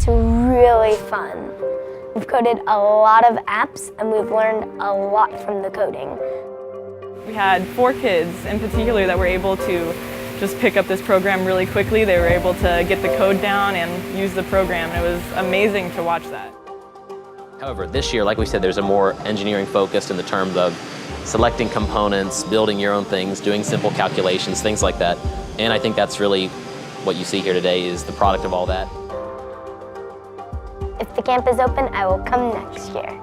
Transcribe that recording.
really fun. We've coded a lot of apps and we've learned a lot from the coding. We had 4 kids in particular that were able to just pick up this program really quickly. They were able to get the code down and use the program. It was amazing to watch that. However, this year, like we said, there's a more engineering focused in the terms of selecting components, building your own things, doing simple calculations, things like that. And I think that's really what you see here today is the product of all that. If the camp is open, I will come next year.